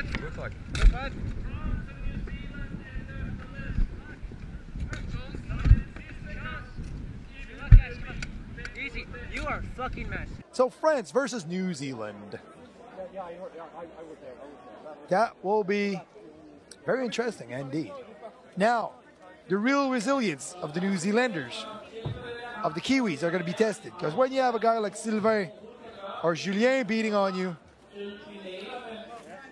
Good fight. Good fight. Easy. You are a fucking mess. So France versus New Zealand. That will be very interesting indeed. Now, the real resilience of the New Zealanders, of the Kiwis, are going to be tested. Because when you have a guy like Sylvain or Julien beating on you,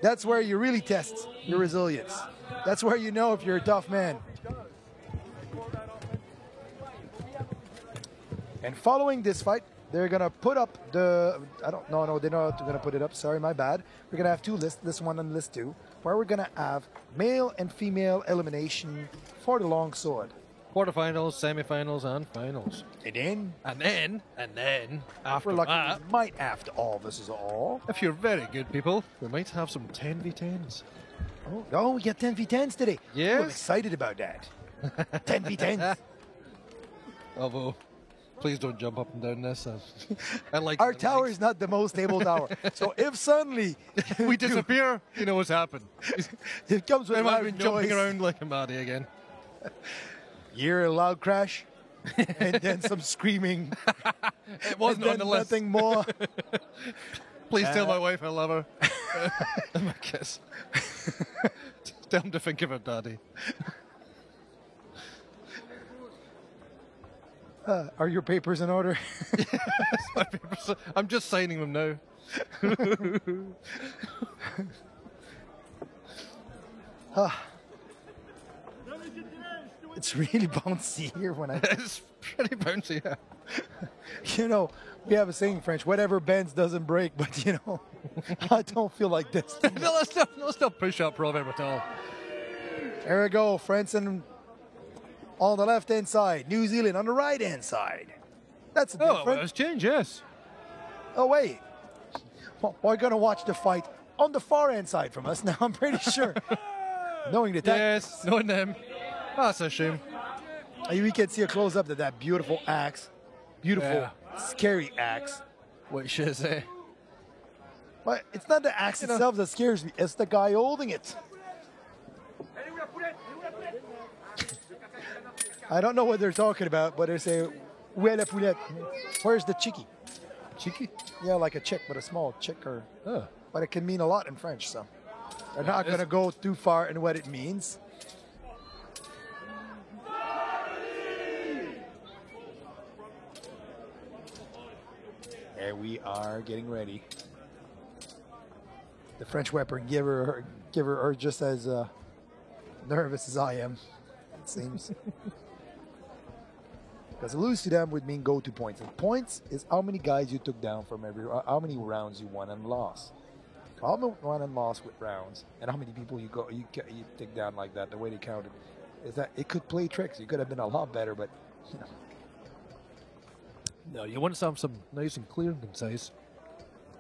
that's where you really test your resilience. That's where you know if you're a tough man. And following this fight, they're going to put up the... No, they're not going to put it up. Sorry, my bad. We're going to have two lists, this one and list two, where we're going to have male and female elimination for the long sword. Quarterfinals, semifinals, and finals. And then, after we're lucky, that, we might have to all. This is all. if you're very good people, we might have some 10v10s. Oh, we got 10v10s today. Yes. I'm excited about that. 10v10s. Although, please don't jump up and down this. I like Our the tower legs. is not the most stable tower. So if suddenly We disappear, you know what's happened. it comes with I've loud been jumping noise, around like a maddie again. you hear a loud crash, and then some screaming. It wasn't and on the then list. nothing more. Please tell my wife I love her. My kiss. Tell him to think of her daddy. Are your papers in order? My papers. I'm just signing them now. It's really bouncy here when I... It's pretty bouncy, yeah. You know, we have a saying in French, whatever bends doesn't break, but you know, I don't feel like this. No, let's not push that proverb at all. There we go, Franson on the left-hand side, New Zealand on the right-hand side. That's a Oh, different. well, it's changed, yes. Oh, wait. We're going to watch the fight on the far-hand side from us now, I'm pretty sure. Knowing the tech. Yes, knowing them. That's a shame. We can see a close-up of that beautiful axe. Beautiful, Yeah. scary axe. Which is, But it's not the axe itself that scares me. It's the guy holding it. I don't know what they're talking about, but they say, où est la poulette? Where's the chickie? cheeky. Yeah, like a chick, but a small chick. Oh. But it can mean a lot in French, so they're not it going to is. go too far in what it means. And we are getting ready. The French weapon giver are just as nervous as I am, it seems. Because lose to them would mean go to points. And points is how many guys you took down from how many rounds you won and lost. How many won and lost with rounds, and how many people you take down like that. The way they counted is that it could play tricks. You could have been a lot better, but you know. No, you want some nice and clear and concise,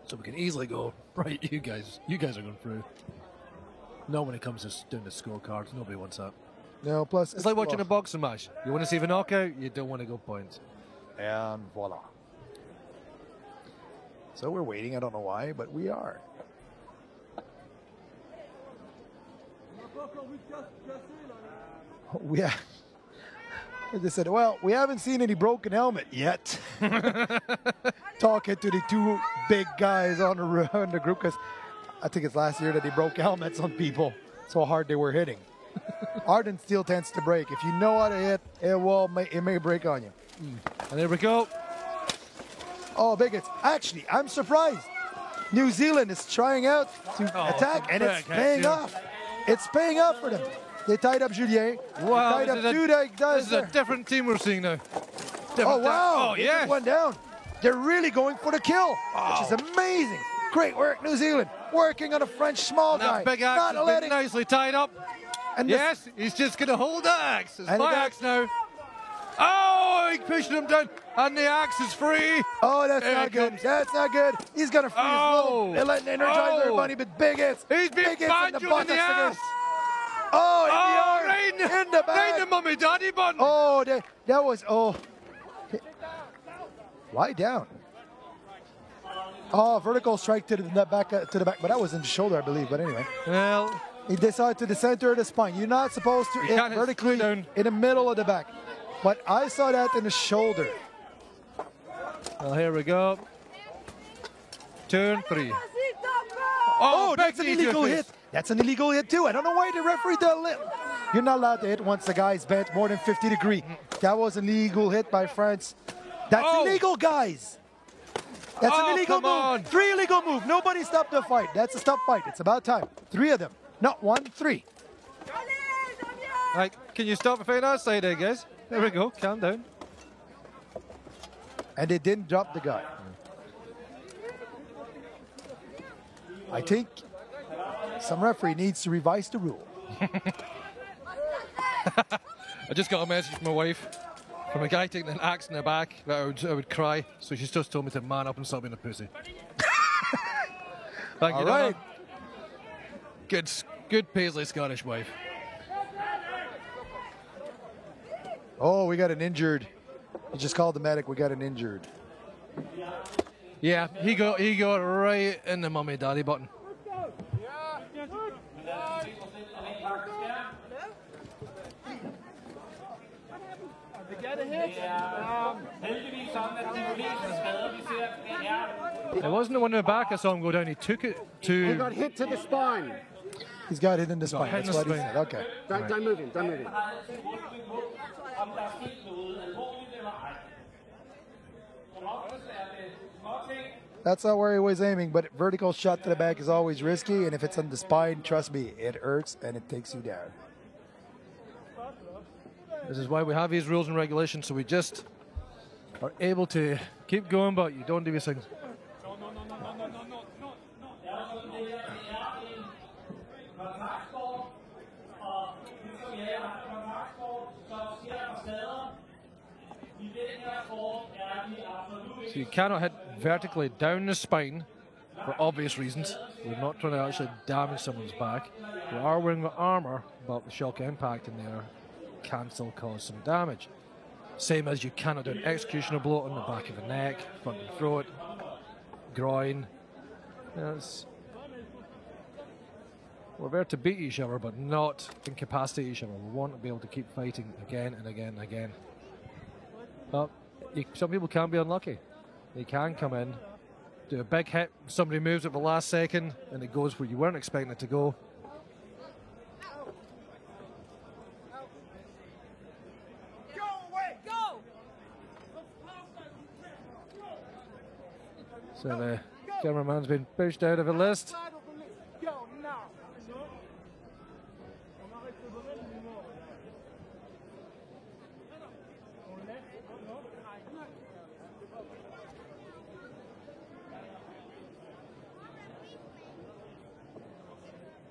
so we can easily go, right, you guys are going through. No, when it comes to doing the scorecards, nobody wants that. No, plus It's like watching a boxing match. You want to see the knockout, you don't want to go points. And voila. So we're waiting. I don't know why, but we are. Yeah. They said, well, we haven't seen any broken helmet yet. Talking to the two big guys on the group, because I think it's last year that they broke helmets on people. So hard they were hitting. Ardent steel tends to break. If you know how to hit, it may break on you. And there we go. Oh, bigots. Actually, I'm surprised. New Zealand is trying out to attack, and it's paying off. It's paying off for them. They tied up Julien. Wow, They tied up two this guys is there. a different team we're seeing now. Oh, wow. Oh, They yes. took one down. They're really going for the kill, which is amazing. Great work, New Zealand. Working on a French small guy. That big axe Not has letting. been nicely tied up. And Yes, he's just going to hold the axe. It's And my the guy- axe now. Oh, he's pushing him down, and the axe is free. Oh, that's Here not it good. comes. That's not good. He's going to freeze Oh. They're letting energize everybody, but big hits. He's been Big hits in the banjoed in the buttocks again. ass. Oh, in the Oh, arm. right In the back. right in the mummy daddy bun. Oh, that was, oh. Lie down. Oh, vertical strike to the back, but that was in the shoulder, I believe. But anyway, Well, he decided to the center of the spine. You're not supposed to hit can't hit vertically down. in the middle of the back. But I saw that in the shoulder. well, here we go. Turn 3. Oh, big that's an knee to illegal the hit. face. That's an illegal hit too. I don't know why the referee did it. You're not allowed to hit once the guy's bent more than 50 degrees. That was an illegal hit by France. That's illegal, guys. That's an illegal come on. move. 3 illegal move. Nobody stopped the fight. That's a stop fight. It's about time. 3 of them. Not 1, 3. Right, can you stop the fight outside there, guys? There we go. Calm down. And they didn't drop the guy. I think some referee needs to revise the rule. I just got a message from my wife from a guy taking an axe in the back that I would cry. So she's just told me to man up and stop being a pussy. Thank you, All right. Donna. Good Paisley Scottish wife. Oh, we got an injured. You just called the medic. We got an injured. Yeah, he got right in the mummy daddy button. It wasn't the one in the back I saw him go down. He took it to. He got hit to the spine. He's got hit in the spine. hit in That's the what he spine. said. Okay. Don't move him. Don't move him. That's not where he was aiming, but vertical shot to the back is always risky, and if it's on the spine, trust me, it hurts and it takes you down. This is why we have these rules and regulations, so we just are able to keep going, but you don't do these things. So you cannot hit vertically down the spine for obvious reasons. We're not trying to actually damage someone's back. We are wearing the armour, but the shock impact in there can still cause some damage. Same as you cannot do an executioner blow on the back of the neck, front and throat, groin. We're there to beat each other, but not incapacitate each other. We want to be able to keep fighting again and again and again. But some people can be unlucky. They can come in, do a big hit, somebody moves at the last second, and it goes where you weren't expecting it to go. So the cameraman's been pushed out of the list.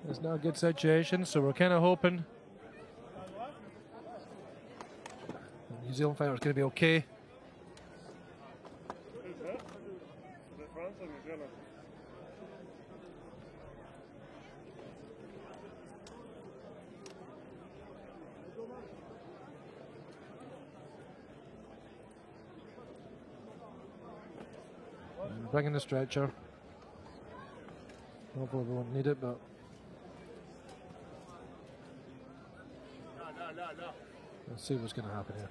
It's not a good situation, so we're kind of hoping the New Zealand fighter is going to be okay. Bringing the stretcher. Hopefully we won't need it, but let's see what's going to happen here.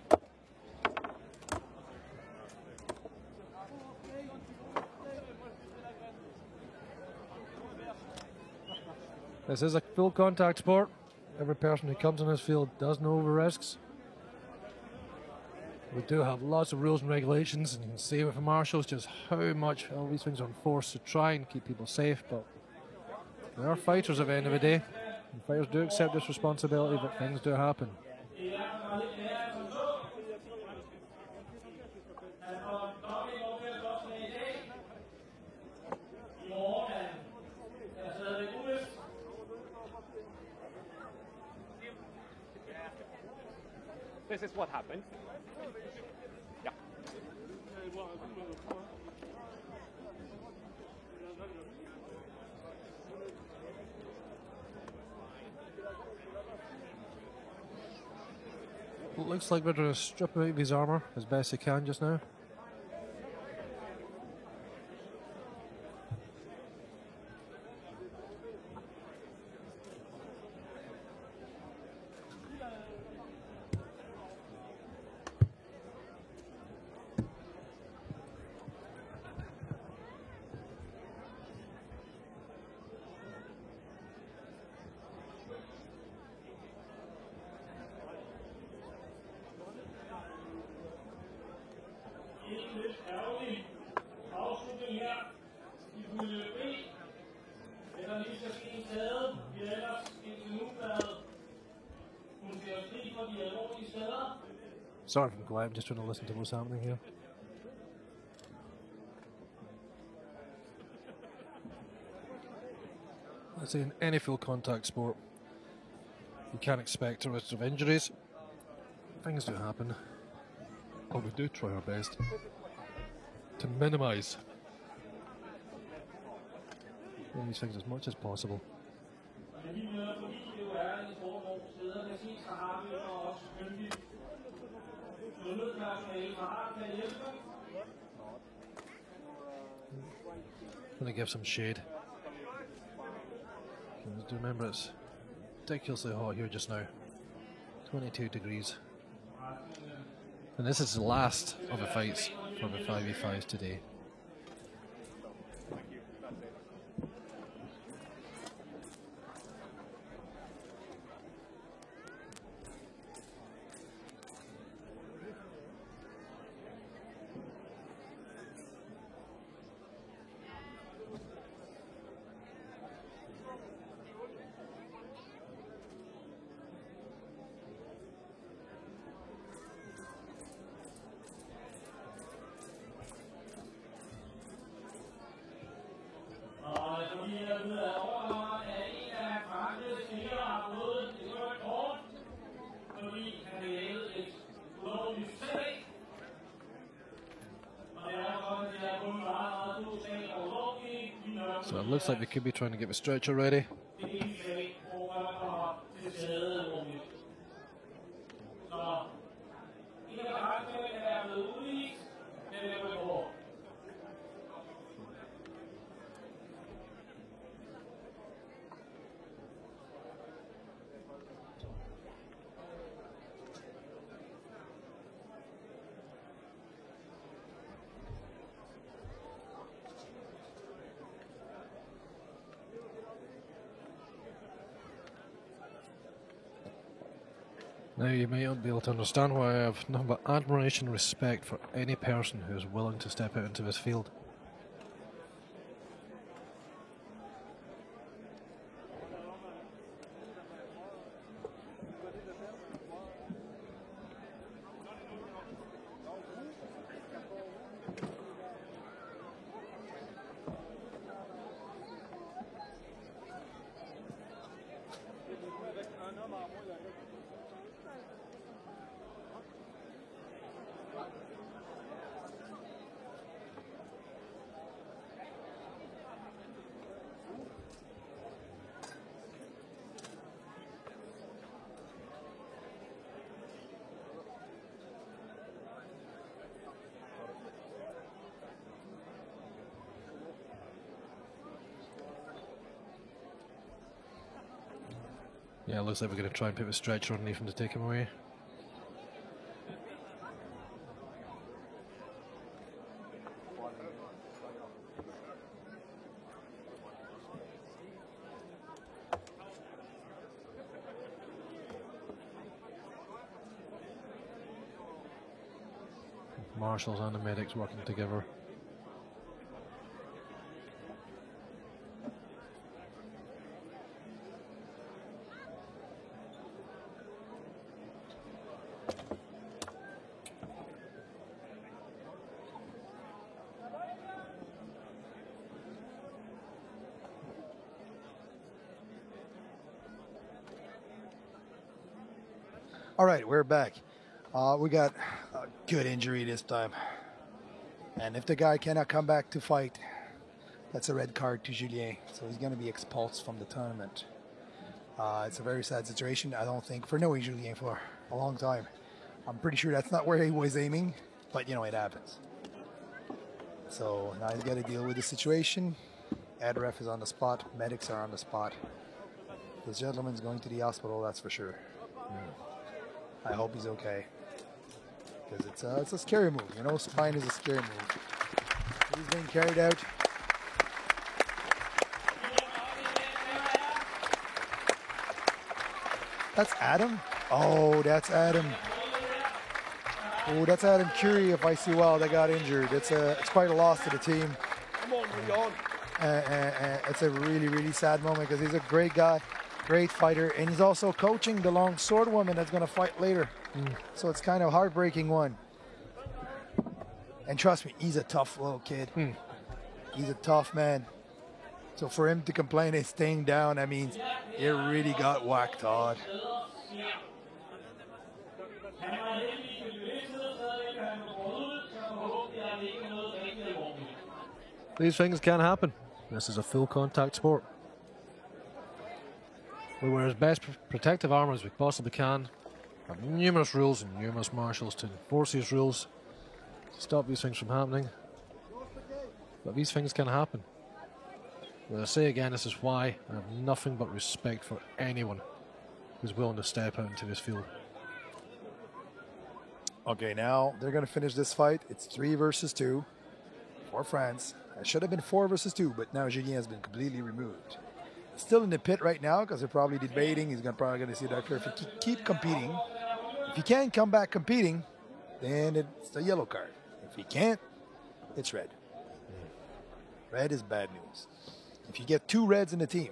This is a full contact sport. Every person who comes on this field does know the risks. We do have lots of rules and regulations, and you can see with the marshals just how much all these things are enforced to try and keep people safe, but they are fighters at the end of the day. And fighters do accept this responsibility that things do happen. This is what happened. Yeah. Looks like we're going to strip him out of his armour as best he can just now. Sorry if I'm quiet, I'm just trying to listen to what's happening here. Let's say in any full contact sport, you can't expect a risk of injuries. Things do happen, but we do try our best to minimise these things as much as possible. I'm going to give some shade. Do remember it's ridiculously hot here just now. 22 degrees. And this is the last of the fights for the 5v5s today. So it looks like we could be trying to get the stretcher ready. Now you may not be able to understand why I have nothing but admiration and respect for any person who is willing to step out into this field. Yeah, it looks like we're going to try and put a stretcher underneath him to take him away. Marshals and the medics working together. All right, we're back. We got a good injury this time. And if the guy cannot come back to fight, that's a red card to Julien. So he's going to be expulsed from the tournament. It's a very sad situation, I don't think, for knowing Julien for a long time. I'm pretty sure that's not where he was aiming, but, you know, it happens. So now he's got to deal with the situation. Ad ref is on the spot. Medics are on the spot. This gentleman's going to the hospital, that's for sure. I hope he's okay. Because it's a scary move, you know, spine is a scary move. He's being carried out. That's Adam? Oh, that's Adam. Oh, that's Adam Curie, if I see well, that got injured. It's quite a loss to the team. Come on, Leon. It's a really, really sad moment because he's a great guy. Great fighter, and he's also coaching the long sword woman that's going to fight later. So it's kind of a heartbreaking one. And trust me, he's a tough little kid. He's a tough man. So for him to complain he's staying down, that means he really got whacked hard. These things can happen. This is a full contact sport. We wear as best protective armour as we possibly can. Have numerous rules and numerous marshals to enforce these rules to stop these things from happening. But these things can happen. As I say again, this is why I have nothing but respect for anyone who's willing to step out into this field. Okay, now they're going to finish this fight. It's 3 versus 2 for France. It should have been 4 versus 2, but now Julien has been completely removed. Still in the pit right now because they're probably debating. He's probably going to see the doctor. If you keep competing, if you can't come back competing, then it's a yellow card. If you can't, it's red. Red is bad news. If you get 2 reds in the team,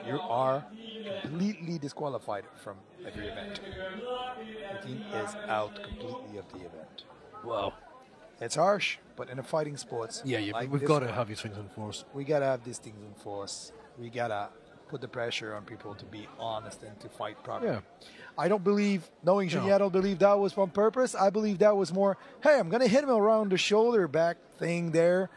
you are completely disqualified from every event. The team is out completely of the event. Wow. It's harsh, but in a fighting sports, Yeah, like we've this got to one, have these things enforced. we got to have these things enforced. We got to put the pressure on people to be honest and to fight properly. Yeah. I don't believe, knowing No. Julien, I don't believe that was on purpose. I believe that was more, hey, I'm going to hit him around the shoulder back thing there,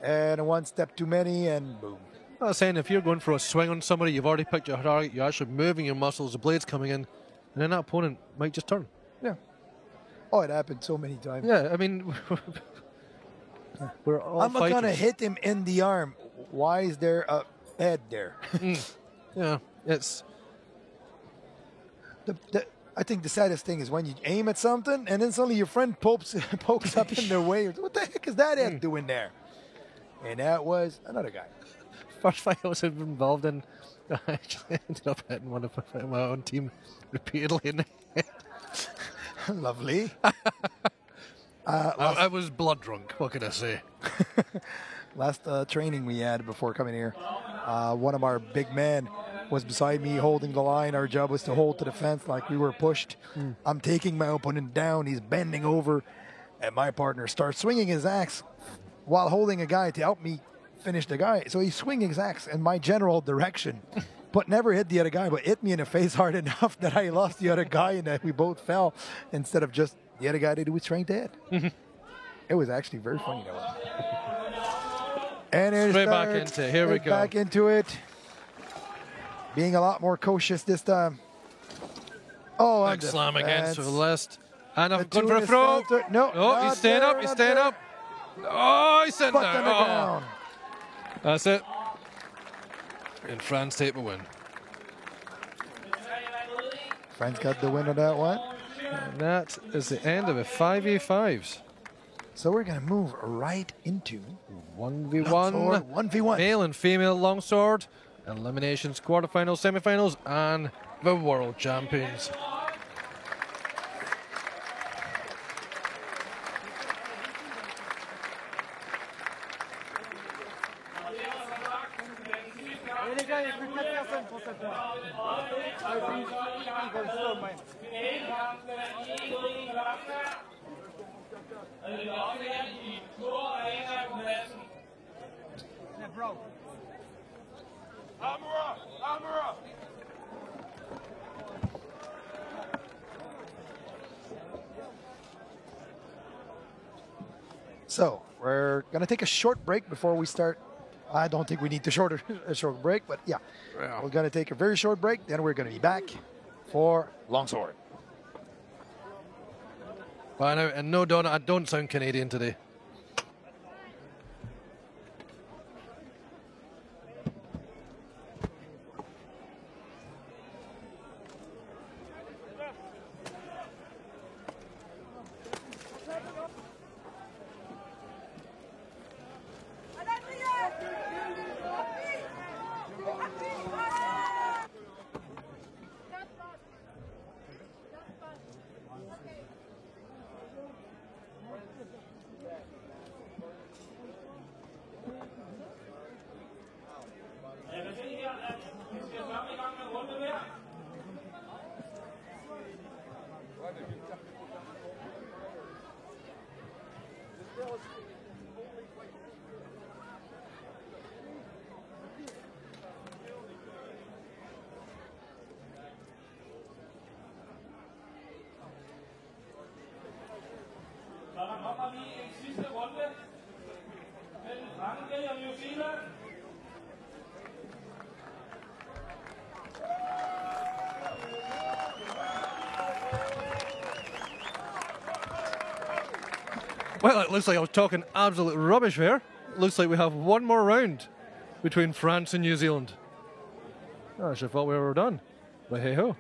and 1 step too many, and boom. I was saying, if you're going for a swing on somebody, you've already picked your target, you're actually moving your muscles, the blade's coming in, and then that opponent might just turn. Yeah. Oh, it happened so many times. Yeah, I mean, we're all I'm not going to fighters. hit him in the arm. Why is there a head there? Yeah, it's... I think the saddest thing is when you aim at something and then suddenly your friend pokes up in their way. What the heck is that head doing there? And that was another guy. First fight I was involved in, I actually ended up hitting one of my own team repeatedly in the head. Lovely. I was blood drunk, what can I say? Last training we had before coming here, one of our big men was beside me holding the line. Our job was to hold to the fence like we were pushed. I'm taking my opponent down. He's bending over, and my partner starts swinging his axe while holding a guy to help me finish the guy. So he's swinging his axe in my general direction, but never hit the other guy, but hit me in the face hard enough that I lost the other guy and that we both fell instead of just the other guy that was straight dead. It was actually very funny though. And it Straight back starts, into it. Here we straight go. Back into it. Being a lot more cautious this time. Oh, Big slam against the list. And I've gone for a Tunis throw. filter. No, Oh, not he's staying there, up, he's not staying there. up. Oh, he's sitting Foot there. on the Oh. ground. That's it. And France take the win. France got the win on that one. And that is the end of the 5v5s. So we're going to move right into 1v1. Longsword 1v1. Male and female longsword. Eliminations, quarterfinals, semifinals, and the world champions. Les gars, il n'y a plus de 4 personnes pour cette Bro. So we're going to take a short break before we start. I don't think we need a short break, but yeah. Yeah. We're going to take a very short break. Then we're going to be back for longsword. By now, and no, Donna, I don't sound Canadian today. Well, it looks like I was talking absolute rubbish there. Looks like we have one more round between France and New Zealand. I should have thought we were done. But hey ho.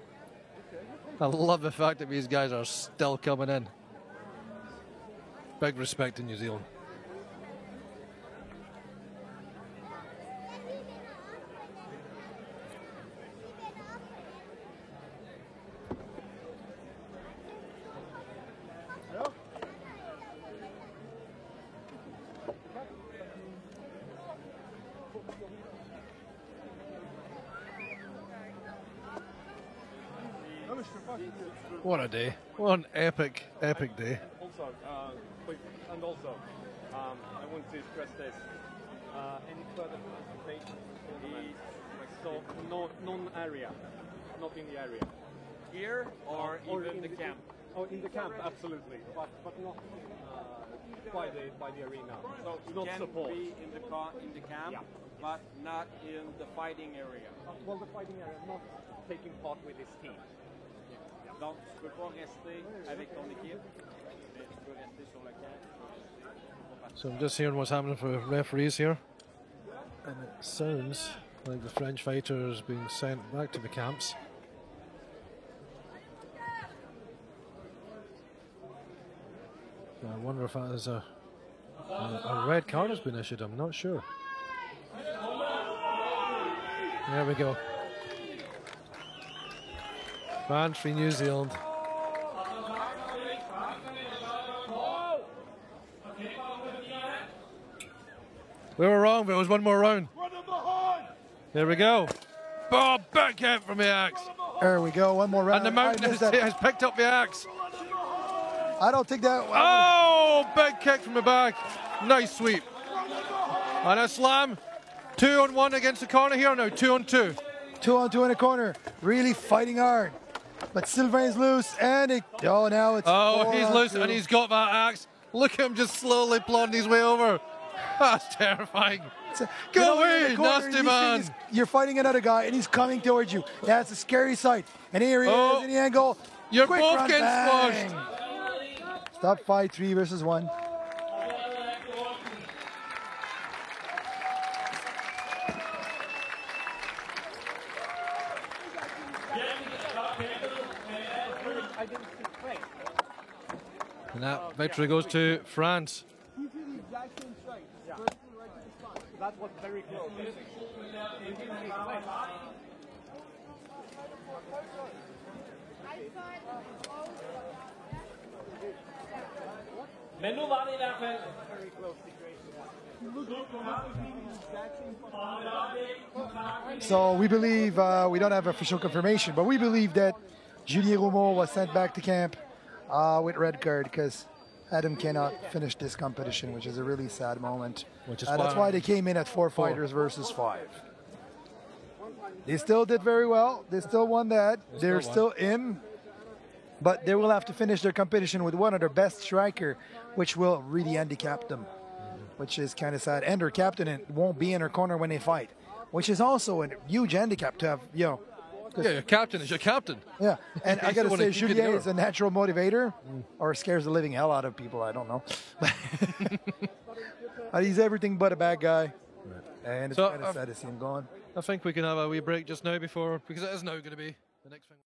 I love the fact that these guys are still coming in. Big respect to New Zealand. What a day. What an epic, epic day. Also, I want to stress this. Any further participation so non-area, not in the area. Here or even in the camp? Oh, in the camp, absolutely, but not by the arena. So you not can support. be in the camp, Yeah. but not in the fighting area. Well, the fighting area, not taking part with this team. Donc, tu peux pas rester avec ton équipe, mais tu peux rester sur le camp. So I'm just hearing what's happening for referees here. And it sounds like the French fighters being sent back to the camps. So I wonder if that is a red card has been issued. I'm not sure. There we go. France v New Zealand. We were wrong, but it was one more round. There we go. Oh, backhand from the axe. There we go. One more round. And the mountain has picked up the axe. I don't think that. Oh, big kick from the back. Nice sweep. And a slam. 2-on-1 against the corner here now. 2-on-2. 2-on-2 in the corner. Really fighting hard. But Sylvain's loose, and now it's. Oh, he's loose, 4-on-2. and he's got that axe. Look at him just slowly plodding his way over. That's terrifying. Go away, nasty man. You're fighting another guy, and he's coming towards you. That's a scary sight. And here he is in the angle. You're Quick both run, getting bang. squashed. Stop fight, 3 versus 1. And that victory goes to France. That was very close. Men nu var det i hvert fald. So we believe, we don't have official confirmation, but we believe that Julien Roumeau was sent back to camp with red card because Adam cannot finish this competition, which is a really sad moment. Which is that's why they came in at 4 fighters versus 5. They still did very well. They still won that. They're still in. But they will have to finish their competition with one of their best striker, which will really handicap them, which is kind of sad. And their captain won't be in their corner when they fight, which is also a huge handicap to have, Yeah, your captain is your captain. Yeah, and I got to say, Julien Julien is a natural motivator, or scares the living hell out of people. I don't know. He's everything but a bad guy, and it's kind of sad to see him gone. I think we can have a wee break just now because it is now going to be the next thing.